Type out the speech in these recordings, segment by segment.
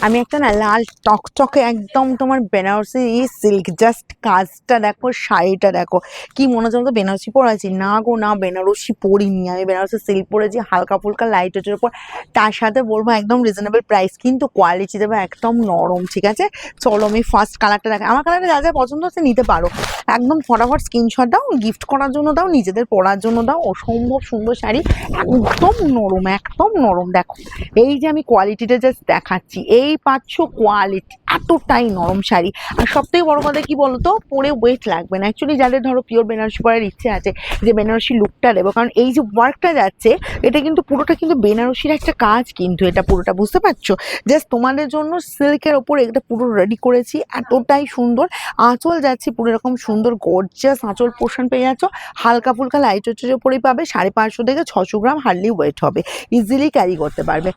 আমি একটা না লাল টকটকে একদম তোমার বেনারসি সিল্ক, জাস্ট কাজটা দেখো, শাড়িটা দেখো, কি মনে হচ্ছে তো বেনারসি পরেছি। না গো না, বেনারসি পরিনি আমি, বেনারসি সিল্ক পরেছি হালকা ফুলকা লাইট ওয়েটের উপর। তার সাথে বলবো একদম রিজনেবল প্রাইস, কিন্তু কোয়ালিটি দেবে একদম নরম। ঠিক আছে, চলো আমি ফার্স্ট কালারটা দেখো। আমার কালারটা যা যা পছন্দ হচ্ছে নিতে পারো, একদম ফটাফট স্ক্রিনশট দাও, গিফট করার জন্য দাও, নিজেদের পরার জন্য দাও। অসম্ভব সুন্দর শাড়ি, একদম নরম, একদম নরম। দেখো এই যে আমি কোয়ালিটিটা জাস্ট দেখাচ্ছি, এই পাচ্ছ কোয়ালিটি, এতটাই নরম শাড়ি। আর সব থেকে বড় কথা কি বলতো, পরে ওয়েট লাগবে না। অ্যাকচুয়ালি যাদের ধরো পিওর বেনারসি পরার ইচ্ছে আছে, যে বেনারসি লুকটা দেবো, কারণ এই যে ওয়ার্কটা যাচ্ছে এটা কিন্তু পুরোটা কিন্তু বেনারসির একটা কাজ, কিন্তু এটা পুরোটা বুঝতে পারছো, জাস্ট তোমাদের জন্য সিল্কের ওপর এটা পুরো রেডি করেছি, এতটাই সুন্দর। আঁচল যাচ্ছে পুরো এরকম সুন্দর গর্জিয়াস আঁচল পোর্শন পেয়ে যাচ্ছ, হালকা ফুলকা লাইট ওয়েটের ওপরেই পাবে, 550 থেকে 600 গ্রাম হার্ডলি ওয়েট হবে, ইজিলি ক্যারি করতে পারবে।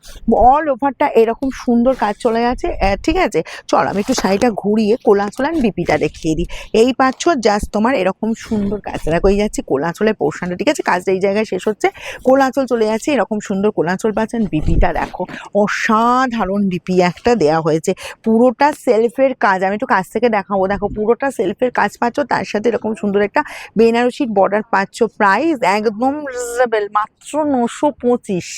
অল ওভারটা এরকম সুন্দর কাজ চলে গেছে। ঠিক আছে, চল আমি একটু শাড়িটা ঘুরিয়ে কোলাচল আর বিপিটা দেখিয়ে দিই। এই পাচ্ছ জাস্ট তোমার এরকম সুন্দর কাজ, দেখো এই যাচ্ছে কোলাচলের পোর্শনটা। ঠিক আছে, কাজটা এই জায়গায় শেষ হচ্ছে, কোলাচল চলে যাচ্ছে, এরকম সুন্দর কোলাচল পাচ্ছেন। বিপিটা দেখো, অসাধারণ বিপি একটা দেওয়া হয়েছে, পুরোটা সেলফের কাজ। আমি একটু কাছ থেকে দেখাবো, দেখো পুরোটা সেলফের কাজ পাচ্ছ, তার সাথে এরকম সুন্দর একটা বেনারসির বর্ডার পাচ্ছ। প্রাইস একদম রিজনেবল, মাত্র 925।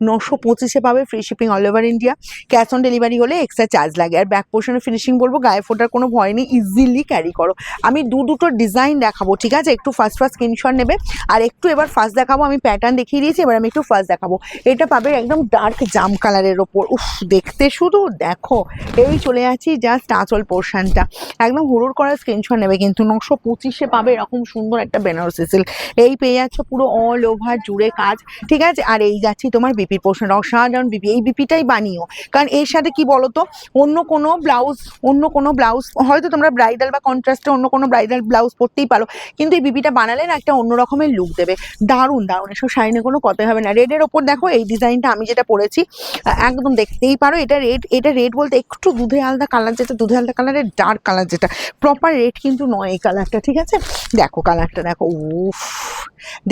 925-এ পাবে, free shipping all over India. Cash on delivery হলে এক্সট্রা চার্জ লাগে। আর ব্যাক পোর্শনে ফিনিশিং বলবো, গায়ে ফোটার কোনো ভয় নেই, ইজিলি ক্যারি করো। আমি দুটো ডিজাইন দেখাবো, ঠিক আছে, একটু ফার্স্ট স্ক্রিনশট নেবে। আর একটু এবার ফার্স্ট দেখাবো, আমি প্যাটার্ন দেখিয়ে দিয়েছি, এবার আমি একটু ফার্স্ট দেখাবো। এটা পাবে একদম ডার্ক জাম কালারের ওপর, উফ দেখতে শুধু দেখো। এই চলে যাচ্ছি জাস্ট আঁচল পোর্শনটা, একদম হুড়ুর করা স্ক্রিনশট নেবে, কিন্তু 925-এ পাবে এরকম সুন্দর একটা বেনারসি সিল্ক। এই পেয়ে যাচ্ছ পুরো অল ওভার জুড়ে কাজ। ঠিক আছে, আর এই যাচ্ছি তোমার বিপির পোর্শন, অসাধারণ বিপি। এই বিপিটাই বানিও, কারণ এর সাথে কি বলতো, অন্য কোনো ব্লাউজ হয়তো তোমরা ব্রাইডাল বা কন্ট্রাস্টে অন্য কোনো ব্রাইডাল ব্লাউজ পরতেই পারো, কিন্তু এই বিপিটা বানালে না একটা অন্য রকমের লুক দেবে। দারুণ দারুণ, এসব শাড়ি নিয়ে কোনো কথাই হবে না। রেডের ওপর দেখো এই ডিজাইনটা আমি যেটা পরেছি, একদম দেখতেই পারো, এটা রেড বলতে একটু দুধে আলাদা কালার, যেটা দুধে আলাদা কালারের ডার্ক কালার, যেটা প্রপার রেড কিন্তু নয় এই কালারটা। ঠিক আছে, দেখো কালারটা দেখো, উফ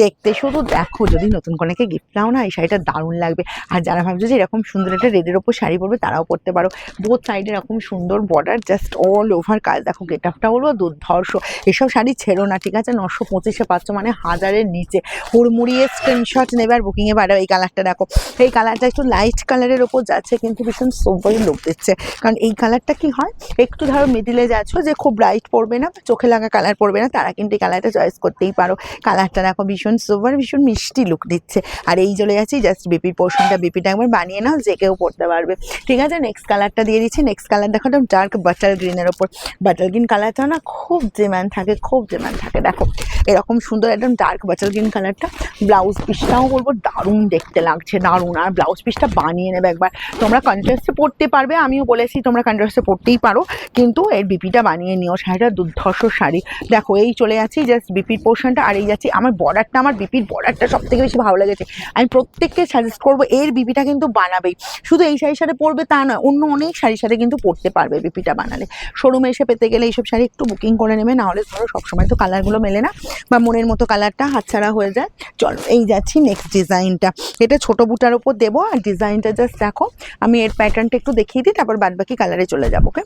দেখতে শুধু দেখো। যদি নতুন কনেকে গিফট দাও না, এই শাড়িটা দারুণ লাগবে। আর যারা ভাবছো যে এরকম সুন্দর একটা রেডের ওপর শাড়ি পরবে, তারাও পরতে পারো। বোথ সাইডে এরকম সুন্দর বর্ডার, জাস্ট অল ওভার কাজ। দেখো গেট আপটা বলবো দুর্ধর্ষ, এসব শাড়ি ছেড়ো না। ঠিক আছে, 925-এ পাচ্ছ, মানে 1000-এর নিচে। হুড়মুড়িয়ে স্ক্রিনশট নেবে আর বুকিংয়ে পাঠাও। এই কালারটা দেখো, এই কালারটা একটু লাইট কালারের ওপর যাচ্ছে, কিন্তু ভীষণ সোবারি লুক দিচ্ছে। কারণ এই কালারটা কি হয়, একটু ধরো মিডিলে যাচ্ছ, যে খুব ব্রাইট পড়বে না, চোখে লাগা কালার পড়বে না, তারা কিন্তু এই কালারটা চয়েস করতেই পারো। কালারটা দেখো ভীষণ সোবার, ভীষণ মিষ্টি লুক দিচ্ছে। আর এই চলে যাচ্ছি জাস্ট বিপির পোর্শনটা, বিপিটা একবার বানিয়ে নাও, যে কেউ পড়তে পারবে। ঠিক আছে, নেক্সট কালারটা দিয়ে দিচ্ছি। নেক্সট কালার দেখো, একদম ডার্ক বাটার গ্রিনের ওপর। বাটার গ্রিন কালারটা না খুব ডিমান্ড থাকে, খুব ডিমান্ড থাকে। দেখো এরকম সুন্দর একদম ডার্ক বাটার গ্রিন কালারটা, ব্লাউজ পিসটাও বলবো দারুণ দেখতে লাগছে, দারুণ। আর ব্লাউজ পিসটা বানিয়ে নেবে একবার, তোমরা কন্ট্রাস্টে পড়তে পারবে, আমিও বলেছি তোমরা কন্ট্রাস্টে পড়তেই পারো, কিন্তু এর বিপিটা বানিয়ে নিও। শাড়িটা দুর্ধর্ষ শাড়ি। দেখো এই চলে যাচ্ছি জাস্ট বিপির পোর্শনটা, আর এই যাচ্ছি আমার বর্ডারটা, আমার বিপির বর্ডারটা সব থেকে বেশি ভালো লেগেছে। আমি প্রত্যেককে সাজেস্ট করবো এর বিপিটা কিন্তু বানাবেই, শুধু এই শাড়ির সাথে পরবে তা নয়, অন্য অনেক শাড়ির সাথে কিন্তু পরতে পারবে বিপিটা বানালে। শোরুমে এসে পেতে গেলে এইসব শাড়ি একটু বুকিং করে নেবে, নাহলে ধরো সবসময় তো কালারগুলো মেলে না, বা মনের মতো কালারটা হাতছাড়া হয়ে যায়। চলো এই যাচ্ছি নেক্সট ডিজাইনটা, এটা ছোট বুটার ওপর দেবো। আর ডিজাইনটা জাস্ট দেখো, আমি এর প্যাটার্নটা একটু দেখিয়ে দিই, তারপর বাদ বাকি কালারে চলে যাবো। ওকে,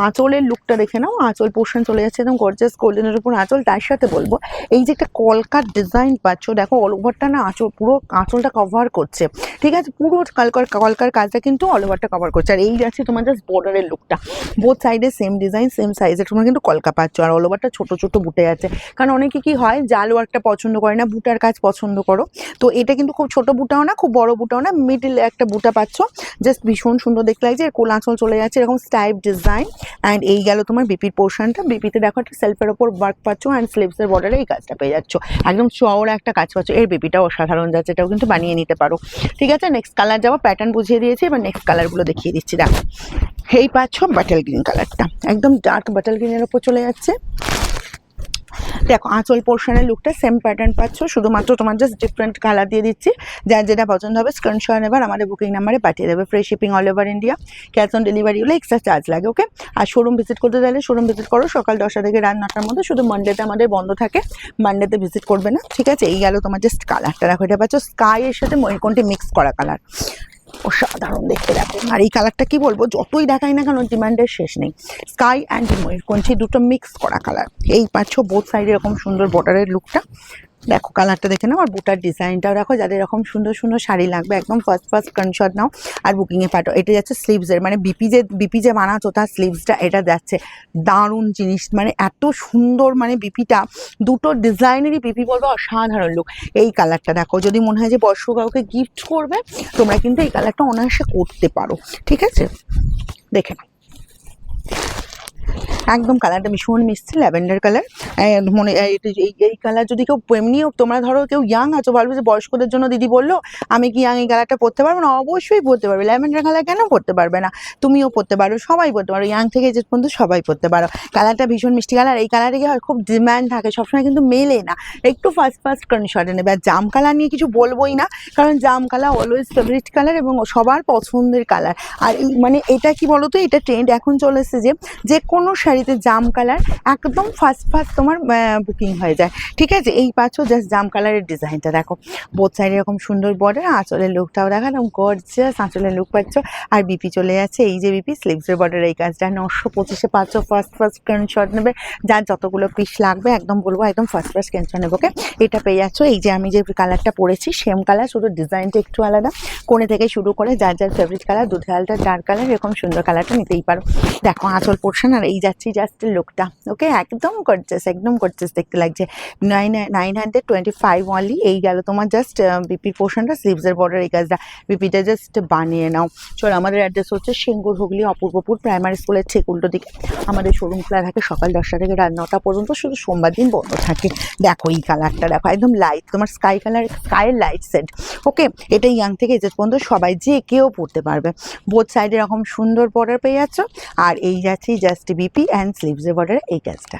আঁচলের লুকটা দেখে নাও, আঁচল পোর্শন চলে যাচ্ছে একদম গর্জিয়াস গোল্ডেনের উপর আঁচল। তার সাথে বলবো এই যে একটা কলকার ডিজাইন পাচ্ছ, দেখো অল ওভারটা না আঁচল, পুরো আঁচলটা কভার করছে। ঠিক আছে, পুরো কলকার কাজটা কিন্তু অল ওভারটা কভার করছে। আর এই যাচ্ছে তোমার জাস্ট বর্ডারের লুকটা, বোথ সাইডে সেম ডিজাইন সেম সাইজের তোমরা কিন্তু কলকা পাচ্ছ। আর অল ওভারটা ছোট ছোট বুটে আছে, কারণ অনেকে কি হয় জাল ওয়ার্কটা পছন্দ করে না, বুটার কাজ পছন্দ করো। তো এটা কিন্তু খুব ছোট বুটাও না, খুব বড় বুটাও না, মিডিল একটা বুটা পাচ্ছ, জাস্ট ভীষণ সুন্দর দেখতে লাগছে। আর কোল আঁচল চলে যাচ্ছে এরকম স্টাইপ ডিজাইন। অ্যান্ড এই গেল তোমার বিপির পোর্শনটা, বিপিতে দেখো একটা সেলফের ওপর ওয়ার্ক পাচ্ছ, অ্যান্ড স্লিভসের বর্ডারে এই কাজটা পেয়ে যাচ্ছ, একদম চওড়া একটা কাজ পাচ্ছ। এর বিপিটাও অসাধারণ যাচ্ছে, এটাও কিন্তু বানিয়ে নিতে পারো। ঠিক আছে, নেক্সট কালার যাবো, প্যাটার্ন বুঝিয়ে দিয়েছি, এবার নেক্সট কালারগুলো দেখিয়ে দিচ্ছি। দেখো এই পাচ্ছ বাটার গ্রিন কালারটা, একদম ডার্ক বাটার গ্রিনের ওপর চলে যাচ্ছে। দেখো আঁচল পোর্শনের লুকটা সেম প্যাটার্ন পাচ্ছ, শুধুমাত্র তোমার জাস্ট ডিফারেন্ট কালার দিয়ে দিচ্ছি। যার যেটা পছন্দ হবে স্ক্রিনশট নেবার আমাদের বুকিং নাম্বারে পাঠিয়ে দেবে, free shipping all over India. Cash on delivery হলে এক্সট্রা চার্জ লাগে। ওকে, আর শোরুম ভিজিট করতে চাইলে শোরুম ভিজিট করো সকাল 10টা থেকে রাত 9টার মধ্যে, শুধু মানডেতে আমাদের বন্ধ থাকে, মানডেতে ভিজিট করবে না। ঠিক আছে, এই গেল তোমার জাস্ট কালারটা। দেখো এটা পাচ্ছ স্কাই এর সাথে ময়ূরকণ্ঠী মিক্স করা কালার, অসাধারণ দেখতে দেখো। আর এই কালারটা কি বলবো, যতই দেখাই না কেন ডিমান্ডের শেষ নেই। স্কাই অ্যান্ড ময়ূরকণ্ঠী দুটো মিক্স করা কালার। এই পাচ্ছ বোথ সাইডে এরকম সুন্দর বর্ডারের লুকটা। দেখো কালারটা দেখে নাও, আর বুটার ডিজাইনটাও রাখো। যাদের এরকম সুন্দর সুন্দর শাড়ি লাগবে একদম ফার্স্ট স্ক্রিনশট নাও আর বুকিংয়ে পাঠাও। এটা যাচ্ছে স্লিভসের, মানে বিপি যে বানাচ্ছো তার স্লিভসটা এটা যাচ্ছে। দারুণ জিনিস, মানে এত সুন্দর, মানে বিপিটা দুটো ডিজাইনেরই বিপি বলবো অসাধারণ লুক। এই কালারটা দেখো, যদি মনে হয় যে বয়স্ক কাউকে গিফট করবে তোমরা কিন্তু এই কালারটা অনায়াসে করতে পারো, ঠিক আছে? দেখে নাও একদম কালারটা ভীষণ মিষ্টি ল্যাভেন্ডার কালার। মনে এই কালার যদি কেউ এমনিও, তোমরা ধরো কেউ ইয়াং আছো, ভাববে যে বয়স্কদের জন্য দিদি বললো আমি কি ইয়াং এই কালারটা পরতে পারবো না, অবশ্যই পরতে পারবে। ল্যাভেন্ডার কালার কেন পরতে পারবে না, তুমিও পরতে পারো, সবাই পরতে পারো, ইয়াং থেকে যে পর্যন্ত সবাই পরতে পারো। কালারটা ভীষণ মিষ্টি কালার। এই কালারে কি হয়, খুব ডিম্যান্ড থাকে, সবসময় কিন্তু মেলে না, একটু ফার্স্ট স্ক্রিনশটে নেবে। আর জাম কালার নিয়ে কিছু বলবোই না, কারণ জাম কালার অলওয়েজ ফেভারিট কালার এবং সবার পছন্দের কালার। আর এই মানে এটা কি বলতো, এটা ট্রেন্ড এখন চলে এসেছে যে কোনো শাড়িতে জাম কালার একদম ফার্স্ট তোমার বুকিং হয়ে যায়, ঠিক আছে? এই পাচ্ছ জাস্ট জাম কালারের ডিজাইনটা দেখো, বোথ সাইডে এরকম সুন্দর বর্ডার। আঁচলের লুকটাও দেখা এরকম গর্জিয়াস আঁচলের লুক পাচ্ছ। আর বিপি চলে যাচ্ছে, এই যে বিপি স্লিভসের বর্ডার। এই কাজটা 925-এ পাচ্ছ। ফার্স্ট স্ক্রিনশট নেবে, যার যতগুলো পিস লাগবে একদম বলবো একদম ফার্স্ট স্ক্রিনশট নেবে, ওকে? এটা পেয়ে যাচ্ছ। এই যে আমি যে কালারটা পরেছি সেম কালার, শুধু ডিজাইনটা একটু আলাদা। কোণে থেকে শুরু করে যার যার ফেভারিট কালার, দুধে আলটা ডার্ক কালার, এরকম সুন্দর কালারটা নিতেই পারো। দেখো আঁচল পোর্শন, আর এই যাচ্ছি জাস্ট লুকটা, ওকে? একদম গর্জিয়াস দেখতে লাগছে। 925 অনলি। এই গেল তোমার জাস্ট বিপি পোর্শনটা, স্লিভসের বর্ডার এই কাজটা। বিপিটা জাস্ট বানিয়ে নাও। চলো, আমাদের অ্যাড্রেস হচ্ছে সিঙ্গুর হুগলি অপূর্বপুর প্রাইমারি স্কুলের ঠিক উল্টো দিকে। আমাদের শোরুম খোলা থাকে সকাল 10টা থেকে রাত 9টা পর্যন্ত, শুধু সোমবার দিন বন্ধ থাকে। দেখো এই কালারটা দেখো, একদম লাইট তোমার স্কাই কালার, স্কাইয়ের লাইট সেট, ওকে? এটা ইয়াং থেকে এজেড পর্যন্ত সবাই যে কেউ পরতে পারবে। বোথ সাইডে এরকম সুন্দর বর্ডার পেয়ে যাচ্ছ। আর এই যাচ্ছি জাস্ট বিপি অ্যান্ড স্লিভসের বর্ডারে এই কাজটা।